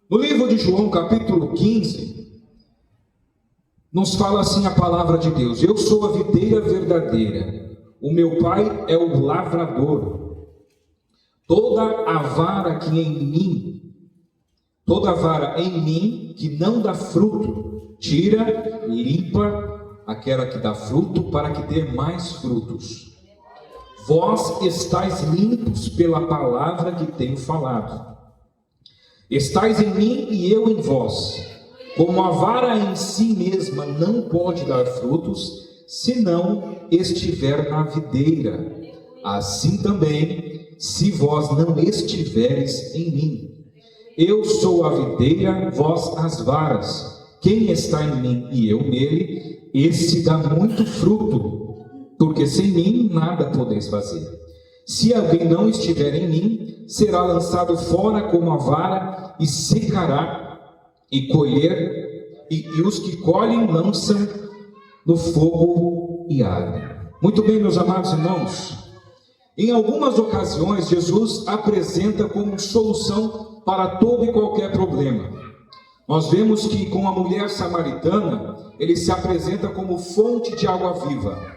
No livro de João, capítulo 15, nos fala assim a palavra de Deus: eu sou a videira verdadeira, o meu pai é o lavrador. Toda a vara em mim que não dá fruto, tira, limpa aquela que dá fruto, para que dê mais frutos. Vós estáis limpos pela palavra que tenho falado. Estais em mim e eu em vós. Como a vara em si mesma não pode dar frutos, se não estiver na videira, assim também, se vós não estiveres em mim. Eu sou a videira, vós as varas. Quem está em mim e eu nele, esse dá muito fruto, porque sem mim nada podeis fazer. Se alguém não estiver em mim, será lançado fora como a vara e secará, e os que colhem lançam no fogo e ardem. Muito bem, meus amados irmãos, em algumas ocasiões Jesus apresenta como solução para todo e qualquer problema. Nós vemos que com a mulher samaritana, ele se apresenta como fonte de água viva.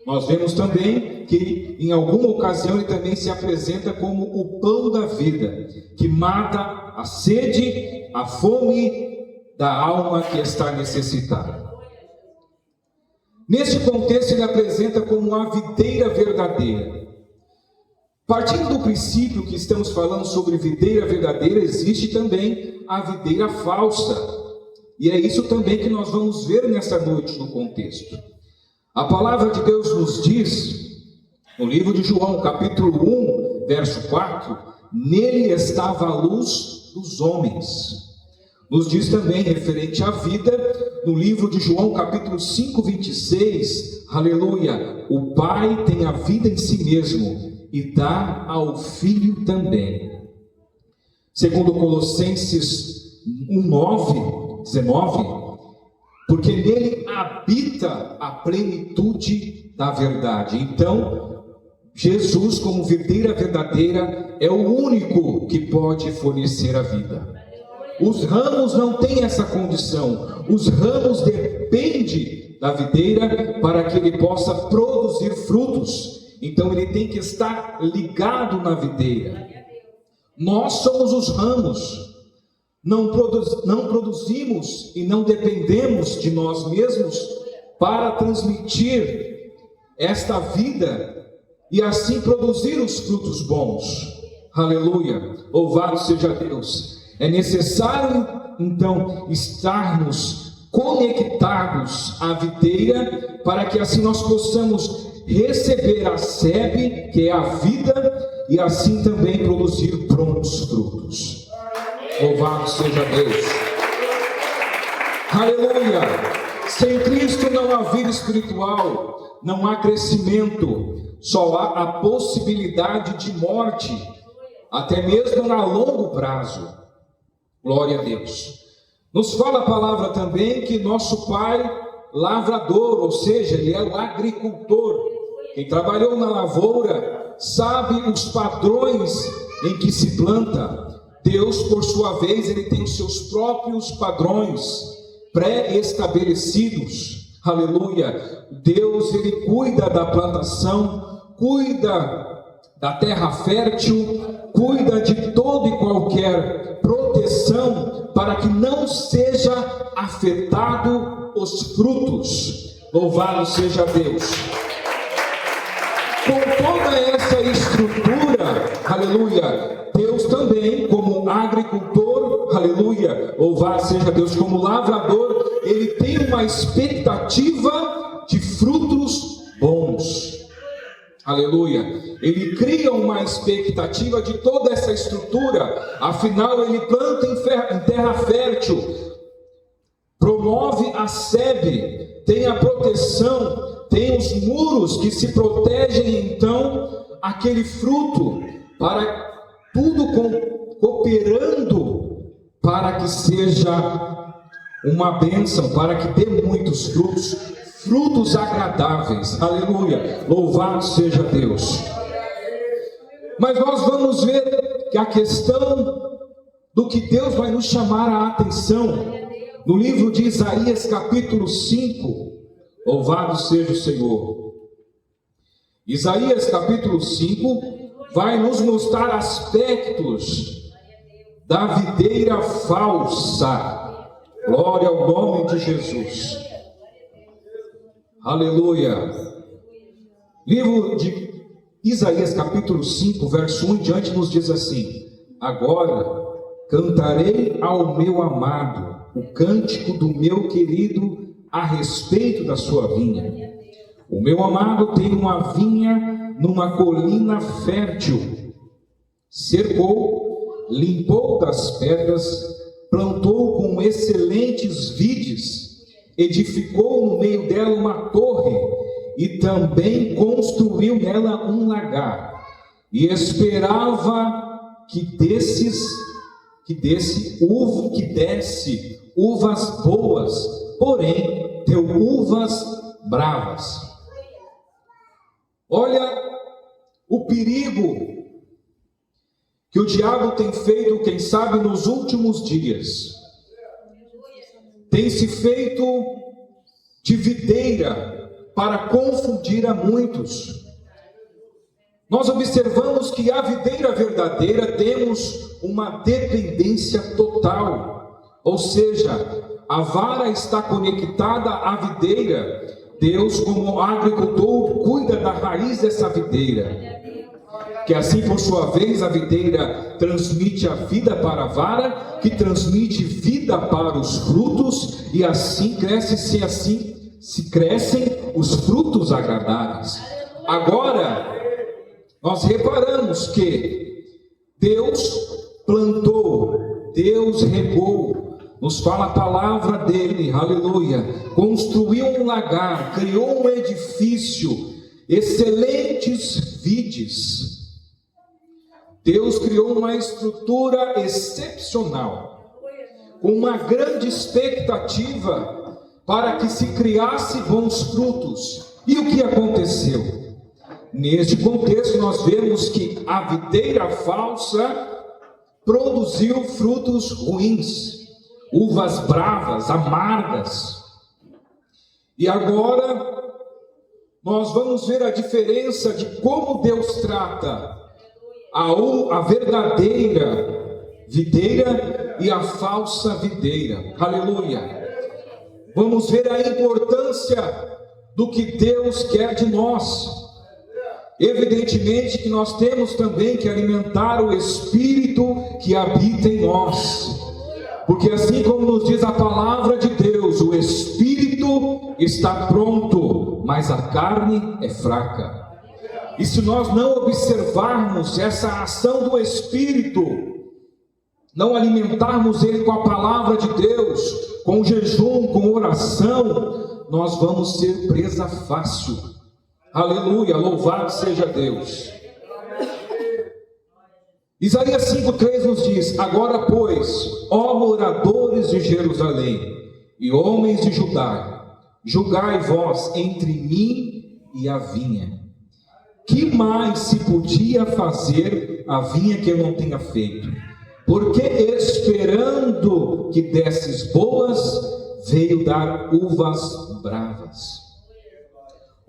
Nós vemos também que em alguma ocasião ele também se apresenta como o pão da vida, que mata a sede, a fome da alma que está necessitada. Neste contexto ele apresenta como a videira verdadeira. Partindo do princípio que estamos falando sobre videira verdadeira, existe também a videira falsa. E é isso também que nós vamos ver nessa noite no contexto. A palavra de Deus nos diz, no livro de João, capítulo 1, verso 4, nele estava a luz dos homens. Nos diz também, referente à vida, no livro de João, capítulo 5, 26, aleluia, o Pai tem a vida em si mesmo e dá ao Filho também. Segundo Colossenses 19, porque nele habita a plenitude da verdade. Então, Jesus, como videira verdadeira, é o único que pode fornecer a vida. Os ramos não têm essa condição. Os ramos dependem da videira para que ele possa produzir frutos. Então ele tem que estar ligado na videira. Nós somos os ramos. Não produzimos e não dependemos de nós mesmos para transmitir esta vida e assim produzir os frutos bons. Aleluia, louvado seja Deus. É necessário então estarmos conectados à videira para que assim nós possamos receber a sebe, que é a vida, e assim também produzir bons frutos. Louvado seja Deus. Aleluia. Sem Cristo não há vida espiritual, não há crescimento, só há a possibilidade de morte, até mesmo a longo prazo. Glória a Deus. Nos fala a palavra também que nosso Pai lavrador, ou seja, ele é o agricultor. Quem trabalhou na lavoura sabe os padrões em que se planta. Deus, por sua vez, ele tem os seus próprios padrões pré-estabelecidos. Aleluia. Deus, ele cuida da plantação, cuida da terra fértil, cuida de toda e qualquer proteção para que não seja afetado os frutos. Louvado seja Deus. Com toda essa estrutura, aleluia, Deus também, como agricultor, aleluia, louvado seja Deus, como lavrador, ele tem uma expectativa de frutos bons. Aleluia, ele cria uma expectativa de toda essa estrutura, afinal ele planta em terra fértil, promove a sebe, tem a proteção, tem os muros que se protegem então aquele fruto, para tudo cooperando para que seja uma bênção, para que dê muitos frutos, frutos agradáveis. Aleluia, louvado seja Deus. Mas nós vamos ver que a questão do que Deus vai nos chamar a atenção no livro de Isaías capítulo 5. Louvado seja o Senhor. Isaías capítulo 5 vai nos mostrar aspectos da videira falsa. Glória ao nome de Jesus. Aleluia. Livro de Isaías capítulo 5, verso 1 em diante nos diz assim: agora cantarei ao meu amado o cântico do meu querido a respeito da sua vinha. O meu amado tem uma vinha numa colina fértil. Cercou, limpou das pedras, plantou com excelentes vides, edificou no meio dela uma torre e também construiu nela um lagar. E esperava que desse uvas boas, porém deu uvas bravas. Olha o perigo que o diabo tem feito, quem sabe nos últimos dias. Tem se feito de videira para confundir a muitos. Nós observamos que a videira verdadeira temos uma dependência total, ou seja, a vara está conectada à videira. Deus, como agricultor, cuida da raiz dessa videira, que assim por sua vez a videira transmite a vida para a vara, que transmite vida para os frutos, e assim se crescem os frutos agradáveis. Agora nós reparamos que Deus plantou, Deus regou, nos fala a palavra dele, aleluia, construiu um lagar, criou um edifício, excelentes vides. Deus criou uma estrutura excepcional, com uma grande expectativa para que se criasse bons frutos. E o que aconteceu? Neste contexto nós vemos que a videira falsa produziu frutos ruins, uvas bravas, amargas. E agora nós vamos ver a diferença de como Deus trata a verdadeira videira e a falsa videira. Aleluia. Vamos ver a importância do que Deus quer de nós. Evidentemente que nós temos também que alimentar o Espírito que habita em nós, porque assim como nos diz a palavra de Deus, o Espírito está pronto, mas a carne é fraca. E se nós não observarmos essa ação do Espírito, não alimentarmos ele com a palavra de Deus, com jejum, com oração, nós vamos ser presa fácil. Aleluia, louvado seja Deus. Isaías 5,3 nos diz: agora pois, ó moradores de Jerusalém e homens de Judá, julgai vós entre mim e a vinha. Que mais se podia fazer a vinha que eu não tenha feito? Porque esperando que desses boas, veio dar uvas bravas.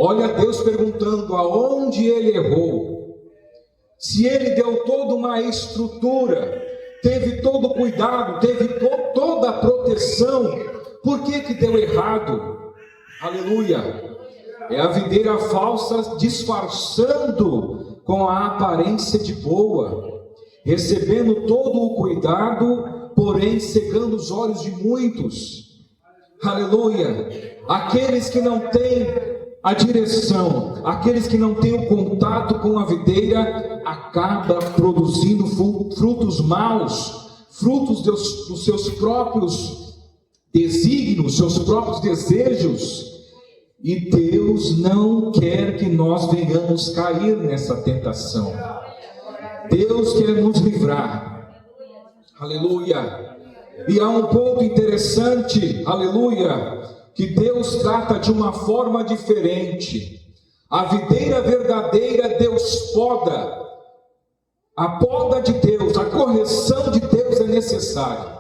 Olha Deus perguntando aonde ele errou. Se ele deu toda uma estrutura, teve todo o cuidado, teve toda a proteção, por que deu errado? Aleluia. É a videira falsa disfarçando com a aparência de boa, recebendo todo o cuidado, porém cegando os olhos de muitos. Aleluia. Aqueles que não têm a direção, aqueles que não têm o contato com a videira, acaba produzindo frutos maus, frutos dos seus próprios desígnios, seus próprios desejos. E Deus não quer que nós venhamos cair nessa tentação. Deus quer nos livrar. Aleluia. E há um ponto interessante, aleluia, que Deus trata de uma forma diferente. A videira verdadeira Deus poda. A poda de Deus, a correção de Deus é necessário.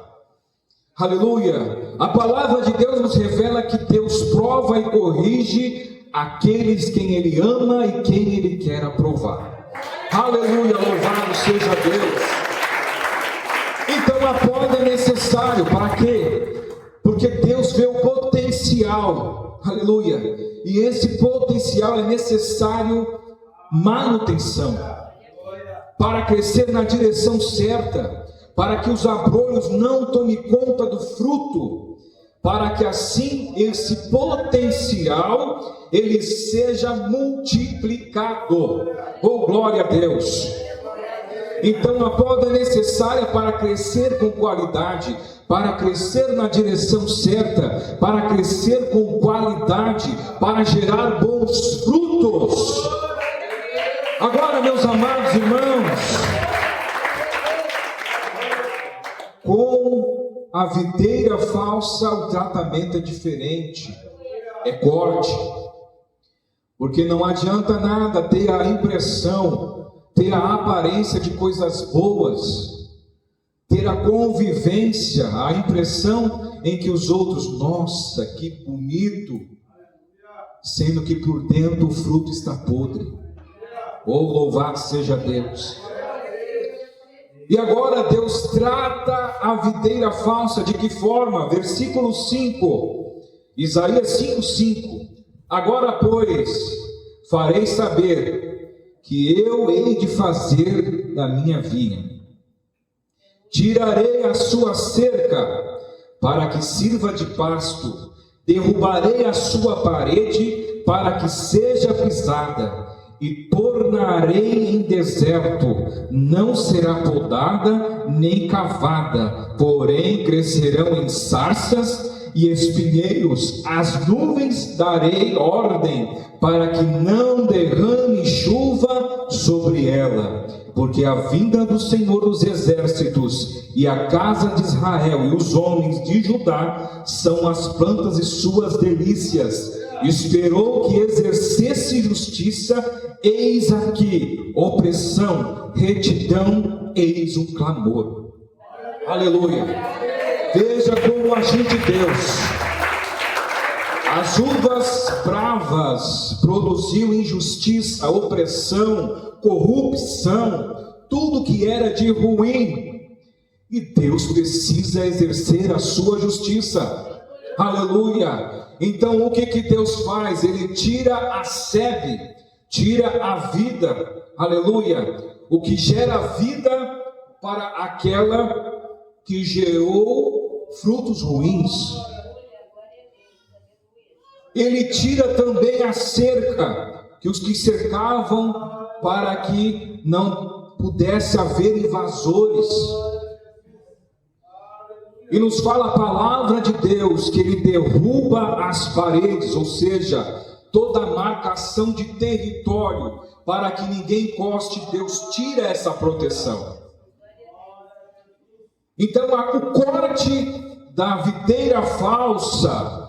Aleluia! A palavra de Deus nos revela que Deus prova e corrige aqueles quem Ele ama e quem Ele quer aprovar. Aleluia! Louvado seja Deus! Então a poda é necessário, para quê? Porque Deus vê o potencial, aleluia, e esse potencial é necessário manutenção, para crescer na direção certa, para que os abrolhos não tomem conta do fruto, para que assim esse potencial, ele seja multiplicado. Oh, glória a Deus! Então a poda é necessária para crescer com qualidade, para crescer na direção certa, para crescer com qualidade, para gerar bons frutos. Agora, meus amados irmãos, com a videira falsa o tratamento é diferente, é corte, porque não adianta nada ter a impressão, ter a aparência de coisas boas, ter a convivência, a impressão em que os outros, nossa, que bonito, sendo que por dentro o fruto está podre. Oh, louvado seja Deus! E agora Deus trata a videira falsa de que forma? Versículo 5, Isaías 5:5. Agora, pois, farei saber que eu hei de fazer da minha vinha. Tirarei a sua cerca para que sirva de pasto, derrubarei a sua parede para que seja pisada, e tornarei em deserto, não será podada nem cavada, porém crescerão em sarças e espinheiros, as nuvens darei ordem, para que não derrame chuva sobre ela, porque a vinda do Senhor dos exércitos e a casa de Israel e os homens de Judá são as plantas e suas delícias. Esperou que exercesse justiça, eis aqui opressão, retidão, eis um clamor. Aleluia! Veja como agir de Deus. As uvas bravas produziam injustiça, opressão, corrupção, tudo que era de ruim. E Deus precisa exercer a sua justiça. Aleluia! Então o que Deus faz? Ele tira a sebe, tira a vida. Aleluia! O que gera vida para aquela que gerou frutos ruins. Ele tira também a cerca, que os que cercavam, para que não pudesse haver invasores. E nos fala a palavra de Deus que Ele derruba as paredes, ou seja, toda a marcação de território, para que ninguém encoste. Deus tira essa proteção. Então o corte da videira falsa,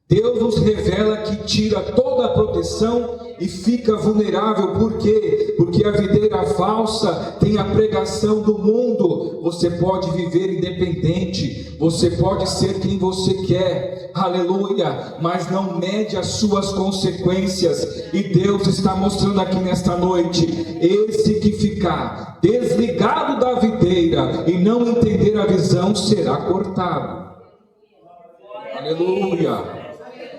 Deus nos revela que tira toda a proteção e fica vulnerável. Por quê? Porque a videira falsa tem a pregação do mundo. Você pode viver independente, você pode ser quem você quer, aleluia, mas não mede as suas consequências. E Deus está mostrando aqui nesta noite, esse que ficar desligado da videira e não entender a visão será cortado. Aleluia.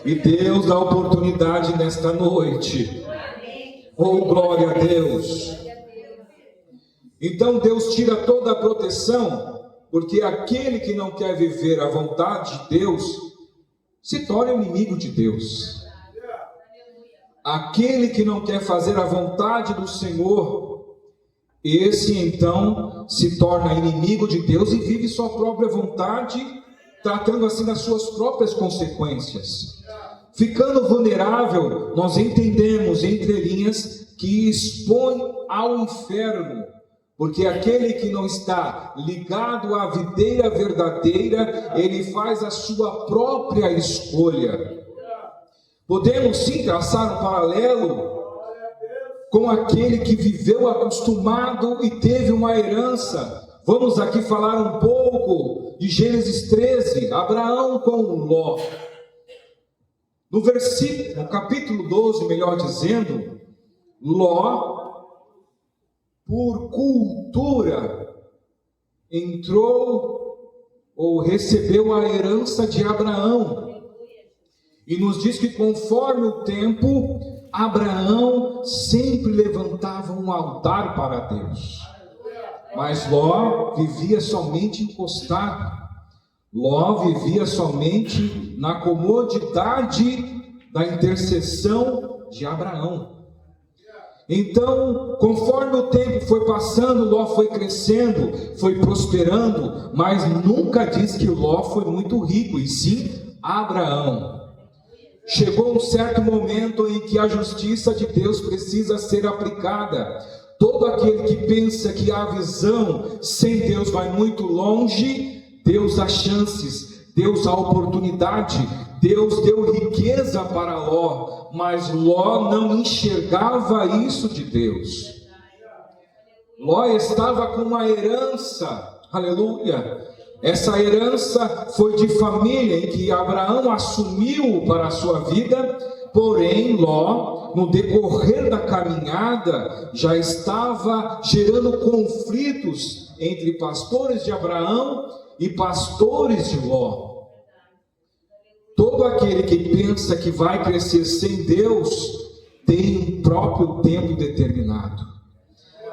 E Deus dá oportunidade nesta noite. Oh, glória a Deus. Então Deus tira toda a proteção, porque aquele que não quer viver a vontade de Deus, se torna inimigo de Deus. Aquele que não quer fazer a vontade do Senhor, esse então se torna inimigo de Deus e vive sua própria vontade, tratando assim das suas próprias consequências. Ficando vulnerável, nós entendemos entre linhas que expõe ao inferno, porque aquele que não está ligado à videira verdadeira, ele faz a sua própria escolha. Podemos sim traçar um paralelo com aquele que viveu acostumado e teve uma herança, Vamos aqui falar um pouco de Gênesis 13, Abraão com Ló. No capítulo 12, melhor dizendo, Ló, por cultura, entrou ou recebeu a herança de Abraão. E nos diz que conforme o tempo, Abraão sempre levantava um altar para Deus. Mas Ló vivia somente encostado. Ló vivia somente na comodidade da intercessão de Abraão. Então, conforme o tempo foi passando, Ló foi crescendo, foi prosperando, mas nunca diz que Ló foi muito rico, e sim Abraão. Chegou um certo momento em que a justiça de Deus precisa ser aplicada. Todo aquele que pensa que a visão sem Deus vai muito longe, Deus dá chances, Deus dá oportunidade, Deus deu riqueza para Ló, mas Ló não enxergava isso de Deus. Ló estava com uma herança, aleluia. Essa herança foi de família em que Abraão assumiu para a sua vida, porém Ló, no decorrer da caminhada, já estava gerando conflitos entre pastores de Abraão e pastores de Ló. Todo aquele que pensa que vai crescer sem Deus, tem um próprio tempo determinado.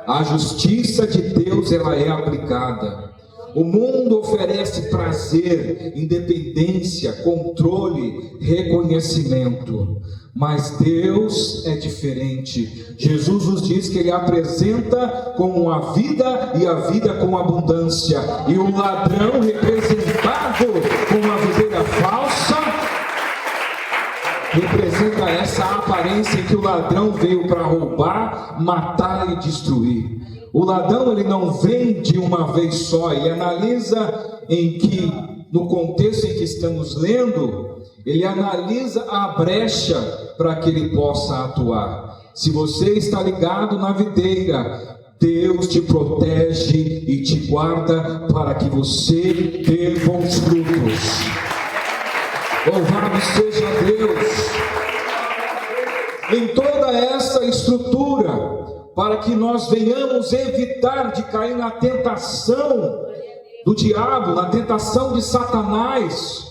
A justiça de Deus, ela é aplicada. O mundo oferece prazer, independência, controle, reconhecimento. Mas Deus é diferente. Jesus nos diz que Ele apresenta como a vida e a vida com abundância. E o ladrão representado com a videira falsa, representa essa aparência em que o ladrão veio para roubar, matar e destruir. O ladrão, ele não vem de uma vez só, ele analisa no contexto em que estamos lendo, ele analisa a brecha para que ele possa atuar. Se você está ligado na videira, Deus te protege e te guarda para que você dê bons frutos. Louvado seja Deus. Em toda essa estrutura, para que nós venhamos evitar de cair na tentação do diabo, na tentação de Satanás,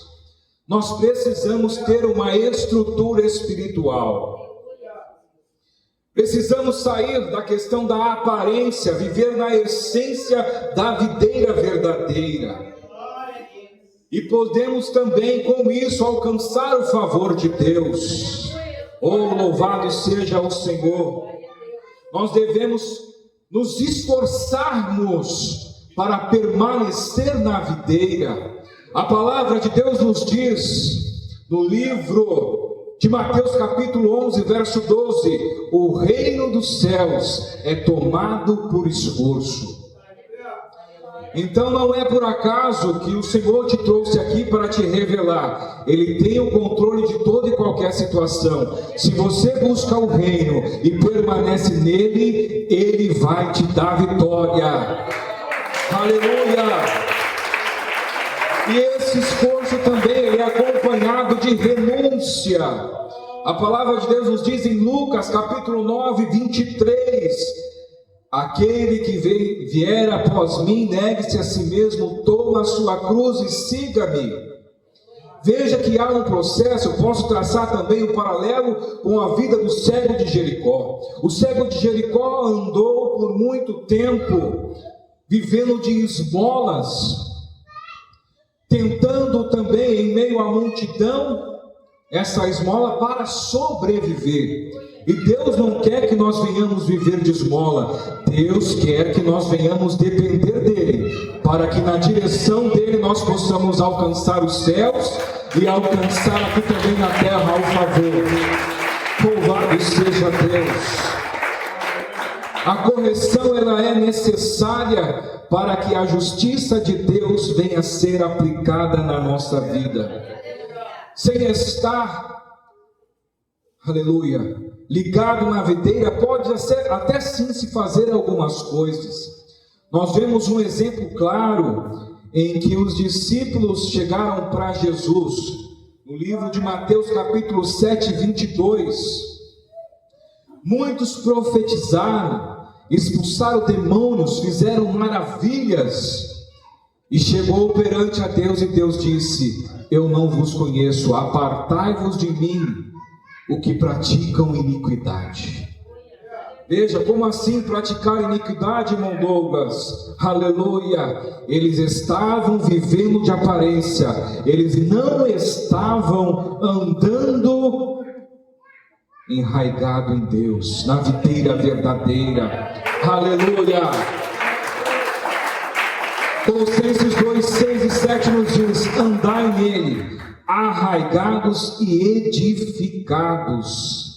nós precisamos ter uma estrutura espiritual. Precisamos sair da questão da aparência, viver na essência da videira verdadeira. E podemos também, com isso, alcançar o favor de Deus. Oh, louvado seja o Senhor! Nós devemos nos esforçarmos para permanecer na videira. A palavra de Deus nos diz, no livro de Mateus capítulo 11, verso 12, o reino dos céus é tomado por esforço. Então não é por acaso que o Senhor te trouxe aqui para te revelar. Ele tem o controle de toda e qualquer situação. Se você busca o reino e permanece nele, Ele vai te dar vitória. Aleluia! E esse esforço também é acompanhado de renúncia. A palavra de Deus nos diz em Lucas capítulo 9, 23... Aquele que vier após mim, negue-se a si mesmo, toma a sua cruz e siga-me. Veja que há um processo, eu posso traçar também um paralelo com a vida do cego de Jericó. O cego de Jericó andou por muito tempo, vivendo de esmolas, tentando também, em meio à multidão, essa esmola para sobreviver. E Deus não quer que nós venhamos viver de esmola. Deus quer que nós venhamos depender dEle, para que na direção dEle nós possamos alcançar os céus e alcançar aqui também na terra o favor. Louvado seja Deus. A correção, ela é necessária para que a justiça de Deus venha a ser aplicada na nossa vida. Sem estar, ligado na videira, pode até sim se fazer algumas coisas, nós vemos um exemplo claro em que os discípulos chegaram para Jesus. No livro de Mateus capítulo 7, 22, muitos profetizaram, expulsaram demônios, fizeram maravilhas, e chegou perante a Deus, e Deus disse: eu não vos conheço, apartai-vos de mim, o que praticam iniquidade. Veja, como assim praticar iniquidade, irmão Douglas? Aleluia! Eles estavam vivendo de aparência, eles não estavam andando enraigado em Deus, na videira verdadeira. Aleluia! Colossenses 2, 6 e 7 nos diz: andai nele, arraigados e edificados.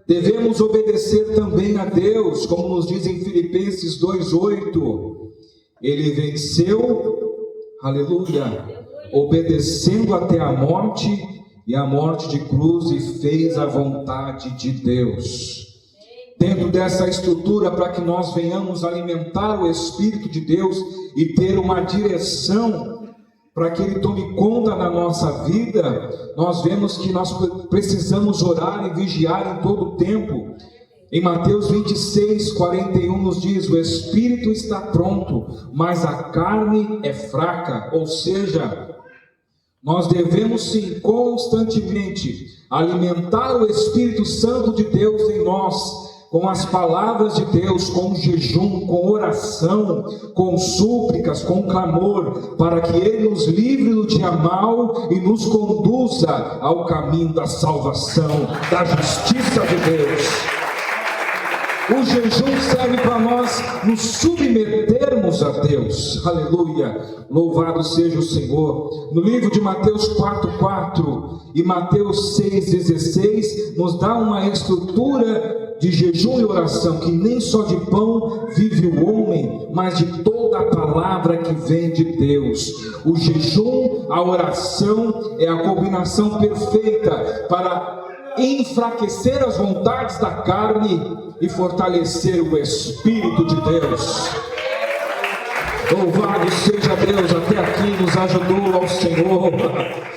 Devemos obedecer também a Deus, como nos diz em Filipenses 2:8. Ele venceu, aleluia, obedecendo até a morte, e a morte de cruz, e fez a vontade de Deus. Dentro dessa estrutura, para que nós venhamos alimentar o Espírito de Deus e ter uma direção para que Ele tome conta na nossa vida, nós vemos que nós precisamos orar e vigiar em todo o tempo. Em Mateus 26, 41 nos diz: o Espírito está pronto, mas a carne é fraca. Ou seja, nós devemos sim constantemente alimentar o Espírito Santo de Deus em nós, com as palavras de Deus, com jejum, com oração, com súplicas, com clamor, para que Ele nos livre do dia mau e nos conduza ao caminho da salvação, da justiça de Deus. O jejum serve para nós nos submetermos a Deus. Aleluia, louvado seja o Senhor. No livro de Mateus 4:4 e Mateus 6:16 nos dá uma estrutura de jejum e oração, que nem só de pão vive o homem, mas de toda a palavra que vem de Deus. O jejum, a oração é a combinação perfeita para enfraquecer as vontades da carne e fortalecer o Espírito de Deus. Louvado seja Deus, até aqui nos ajudou ao Senhor.